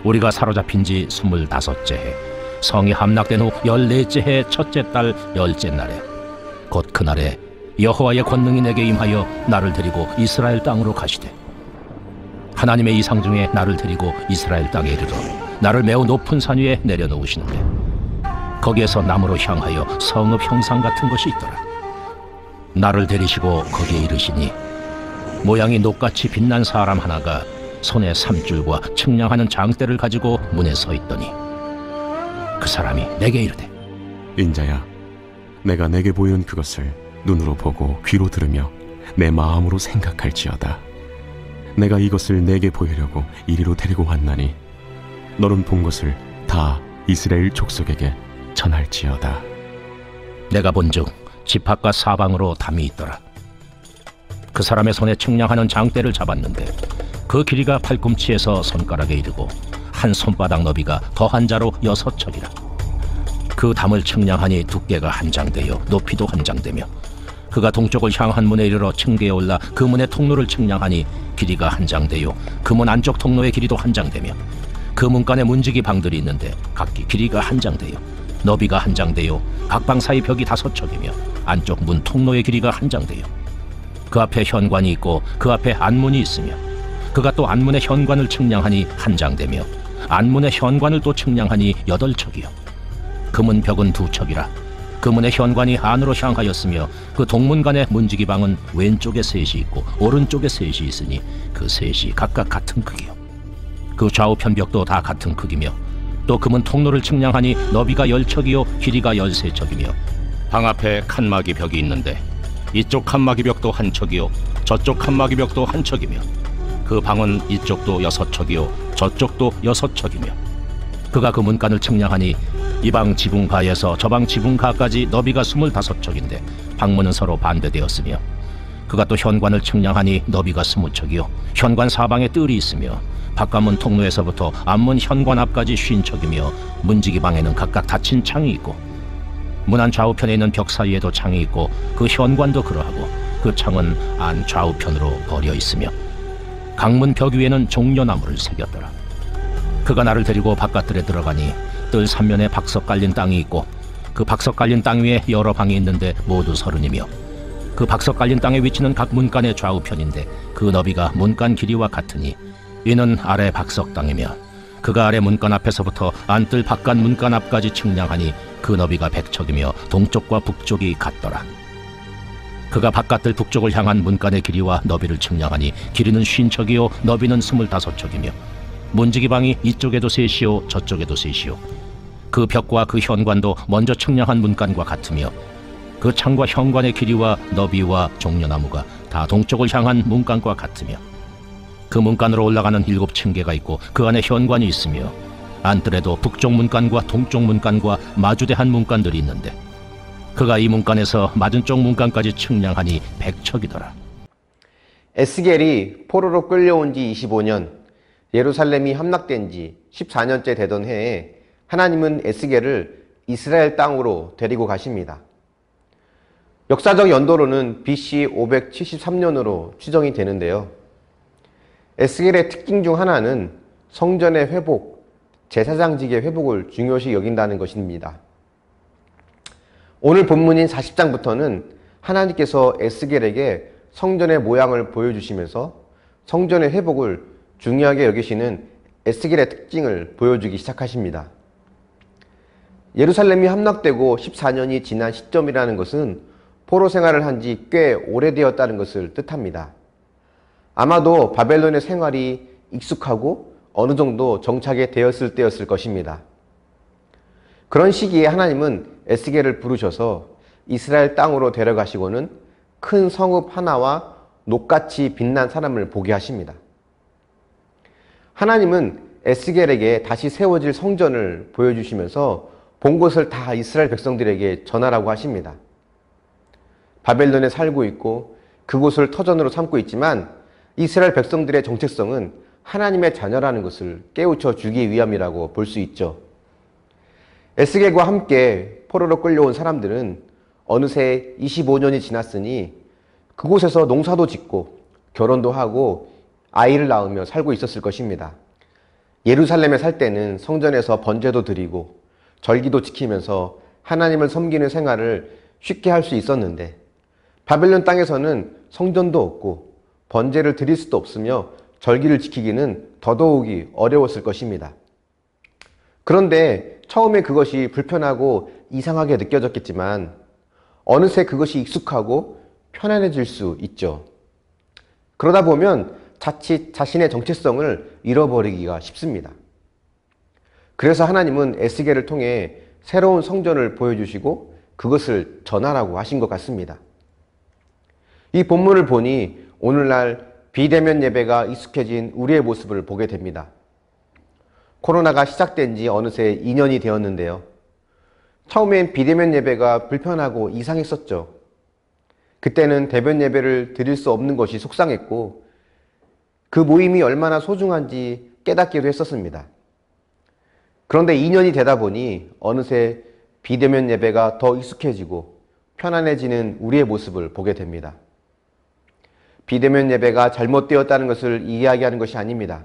우리가 사로잡힌 지 25째 해, 성이 함락된 후 14째 해 첫째 달 10째 날에, 곧 그날에 여호와의 권능이 내게 임하여 나를 데리고 이스라엘 땅으로 가시되, 하나님의 이상 중에 나를 데리고 이스라엘 땅에 이르러 나를 매우 높은 산 위에 내려놓으시는데, 거기에서 나무로 향하여 성읍 형상 같은 것이 있더라. 나를 데리시고 거기에 이르시니, 모양이 녹같이 빛난 사람 하나가 손에 삼줄과 측량하는 장대를 가지고 문에 서 있더니, 그 사람이 내게 이르되, 인자야, 내가 내게 보이는 그것을 눈으로 보고 귀로 들으며 내 마음으로 생각할지어다. 내가 이것을 내게 보이려고 이리로 데리고 왔나니 너는 본 것을 다 이스라엘 족속에게 전할지어다. 내가 본즉 지팍과 사방으로 담이 있더라. 그 사람의 손에 측량하는 장대를 잡았는데, 그 길이가 팔꿈치에서 손가락에 이르고 한 손바닥 너비가 더한 자로 6척이라. 그 담을 측량하니 두께가 한 장되요 높이도 한 장되며, 그가 동쪽을 향한 문에 이르러 층계에 올라 그 문의 통로를 측량하니 길이가 한 장되요 그 문 안쪽 통로의 길이도 한 장되며, 그 문간에 문지기 방들이 있는데 각기 길이가 한 장되요 너비가 한 장되요 각 방 사이 벽이 5척이며 안쪽 문 통로의 길이가 한 장되요 그 앞에 현관이 있고 그 앞에 안문이 있으며, 그가 또 안문의 현관을 측량하니 한 장되며 안문의 현관을 또 측량하니 8척이요 그 문 벽은 2척이라. 그 문의 현관이 안으로 향하였으며, 그 동문간의 문지기 방은 왼쪽에 셋이 있고 오른쪽에 셋이 있으니 그 셋이 각각 같은 크기요. 그 좌우편 벽도 다 같은 크기며, 또 그 문 통로를 측량하니 너비가 10척이요 길이가 13척이며, 방 앞에 칸막이 벽이 있는데 이쪽 칸막이 벽도 한 척이요 저쪽 칸막이 벽도 한 척이며, 그 방은 이쪽도 6척이요 저쪽도 6척이며, 그가 그 문간을 측량하니 이 방 지붕가에서 저 방 지붕가까지 너비가 25척인데 방문은 서로 반대되었으며, 그가 또 현관을 측량하니 너비가 20척이요 현관 사방에 뜰이 있으며, 바깥문 통로에서부터 앞문 현관 앞까지 50척이며, 문지기 방에는 각각 닫힌 창이 있고 문 안 좌우편에 있는 벽 사이에도 창이 있고, 그 현관도 그러하고 그 창은 안 좌우편으로 벌여 있으며, 강문 벽 위에는 종려나무를 새겼더라. 그가 나를 데리고 바깥들에 들어가니 뜰 3면에 박석 깔린 땅이 있고, 그 박석 깔린 땅 위에 여러 방이 있는데 모두 30이며, 그 박석 깔린 땅의 위치는 각 문간의 좌우편인데 그 너비가 문간 길이와 같으니 이는 아래 박석 땅이며, 그가 아래 문간 앞에서부터 안뜰 바깥 문간 앞까지 측량하니 그 너비가 100척이며 동쪽과 북쪽이 같더라. 그가 바깥뜰 북쪽을 향한 문간의 길이와 너비를 측량하니 길이는 50척이요 너비는 25척이며, 문지기 방이 이쪽에도 셋이요 저쪽에도 셋이요 그 벽과 그 현관도 먼저 측량한 문간과 같으며, 그 창과 현관의 길이와 너비와 종려나무가 다 동쪽을 향한 문간과 같으며, 그 문간으로 올라가는 7층계가 있고 그 안에 현관이 있으며, 안뜰에도 북쪽 문간과 동쪽 문간과 마주대한 문간들이 있는데, 그가 이 문간에서 맞은쪽 문간까지 측량하니 100척이더라. 에스겔이 포로로 끌려온 지 25년, 예루살렘이 함락된 지 14년째 되던 해에 하나님은 에스겔을 이스라엘 땅으로 데리고 가십니다. 역사적 연도로는 BC 573년으로 추정이 되는데요. 에스겔의 특징 중 하나는 성전의 회복, 제사장직의 회복을 중요시 여긴다는 것입니다. 오늘 본문인 40장부터는 하나님께서 에스겔에게 성전의 모양을 보여주시면서 성전의 회복을 중요하게 여기시는 에스겔의 특징을 보여주기 시작하십니다. 예루살렘이 함락되고 14년이 지난 시점이라는 것은 포로 생활을 한 지 꽤 오래되었다는 것을 뜻합니다. 아마도 바벨론의 생활이 익숙하고 어느 정도 정착이 되었을 때였을 것입니다. 그런 시기에 하나님은 에스겔을 부르셔서 이스라엘 땅으로 데려가시고는 큰 성읍 하나와 녹같이 빛난 사람을 보게 하십니다. 하나님은 에스겔에게 다시 세워질 성전을 보여주시면서 본 곳을 다 이스라엘 백성들에게 전하라고 하십니다. 바벨론에 살고 있고 그곳을 터전으로 삼고 있지만 이스라엘 백성들의 정체성은 하나님의 자녀라는 것을 깨우쳐 주기 위함이라고 볼 수 있죠. 에스겔과 함께 포로로 끌려온 사람들은 어느새 25년이 지났으니 그곳에서 농사도 짓고 결혼도 하고 아이를 낳으며 살고 있었을 것입니다. 예루살렘에 살 때는 성전에서 번제도 드리고 절기도 지키면서 하나님을 섬기는 생활을 쉽게 할 수 있었는데 바벨론 땅에서는 성전도 없고 번제를 드릴 수도 없으며 절기를 지키기는 더더욱이 어려웠을 것입니다. 그런데 처음에 그것이 불편하고 이상하게 느껴졌겠지만 어느새 그것이 익숙하고 편안해질 수 있죠. 그러다 보면 자칫 자신의 정체성을 잃어버리기가 쉽습니다. 그래서 하나님은 에스겔을 통해 새로운 성전을 보여주시고 그것을 전하라고 하신 것 같습니다. 이 본문을 보니 오늘날 비대면 예배가 익숙해진 우리의 모습을 보게 됩니다. 코로나가 시작된 지 어느새 2년이 되었는데요. 처음엔 비대면 예배가 불편하고 이상했었죠. 그때는 대면 예배를 드릴 수 없는 것이 속상했고 그 모임이 얼마나 소중한지 깨닫기도 했었습니다. 그런데 2년이 되다 보니 어느새 비대면 예배가 더 익숙해지고 편안해지는 우리의 모습을 보게 됩니다. 비대면 예배가 잘못되었다는 것을 이야기하는 것이 아닙니다.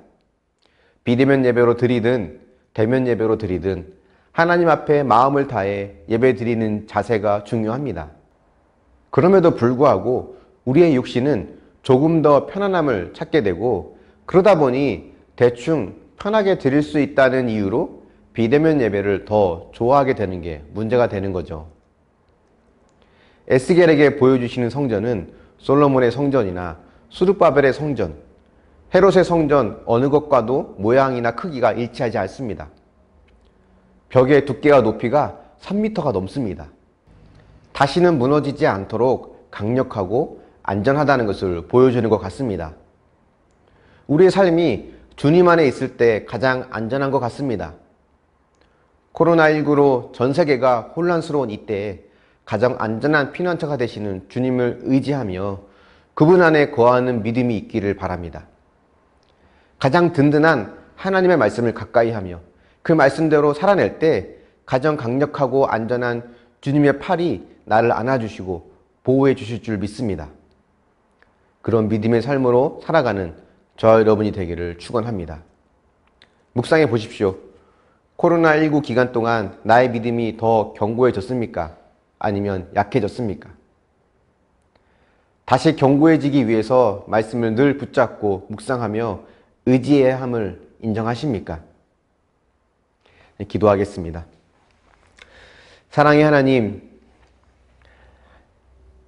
비대면 예배로 드리든 대면 예배로 드리든 하나님 앞에 마음을 다해 예배 드리는 자세가 중요합니다. 그럼에도 불구하고 우리의 육신은 조금 더 편안함을 찾게 되고 그러다 보니 대충 편하게 드릴 수 있다는 이유로 비대면 예배를 더 좋아하게 되는 게 문제가 되는 거죠. 에스겔에게 보여주시는 성전은 솔로몬의 성전이나 수르바벨의 성전, 헤롯의 성전 어느 것과도 모양이나 크기가 일치하지 않습니다. 벽의 두께와 높이가 3m가 넘습니다. 다시는 무너지지 않도록 강력하고 안전하다는 것을 보여주는 것 같습니다. 우리의 삶이 주님 안에 있을 때 가장 안전한 것 같습니다. 코로나19로 전 세계가 혼란스러운 이때에 가장 안전한 피난처가 되시는 주님을 의지하며 그분 안에 거하는 믿음이 있기를 바랍니다. 가장 든든한 하나님의 말씀을 가까이 하며 그 말씀대로 살아낼 때 가장 강력하고 안전한 주님의 팔이 나를 안아주시고 보호해 주실 줄 믿습니다. 그런 믿음의 삶으로 살아가는 저와 여러분이 되기를 축원합니다. 묵상해 보십시오. 코로나19 기간 동안 나의 믿음이 더 견고해졌습니까? 아니면 약해졌습니까? 다시 견고해지기 위해서 말씀을 늘 붙잡고 묵상하며 의지해야 함을 인정하십니까? 기도하겠습니다. 사랑의 하나님,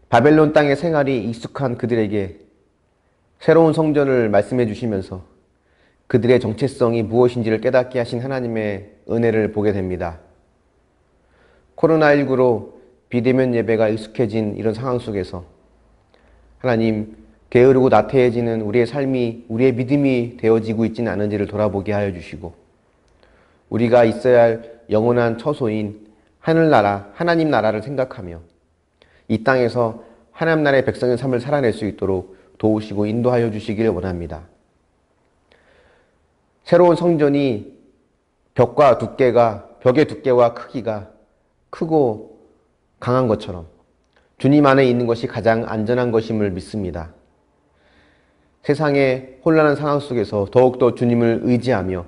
바벨론 땅의 생활이 익숙한 그들에게 새로운 성전을 말씀해 주시면서 그들의 정체성이 무엇인지를 깨닫게 하신 하나님의 은혜를 보게 됩니다. 코로나19로 비대면 예배가 익숙해진 이런 상황 속에서 하나님, 게으르고 나태해지는 우리의 삶이 우리의 믿음이 되어지고 있지는 않은지를 돌아보게 하여 주시고 우리가 있어야 할 영원한 처소인 하늘나라, 하나님 나라를 생각하며 이 땅에서 하나님 나라의 백성의 삶을 살아낼 수 있도록 도우시고 인도하여 주시길 원합니다. 새로운 성전이 벽의 두께와 크기가 크고 강한 것처럼 주님 안에 있는 것이 가장 안전한 것임을 믿습니다. 세상의 혼란한 상황 속에서 더욱더 주님을 의지하며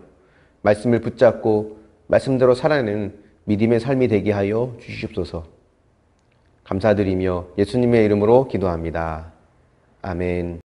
말씀을 붙잡고 말씀대로 살아내는 믿음의 삶이 되게 하여 주시옵소서. 감사드리며 예수님의 이름으로 기도합니다. 아멘.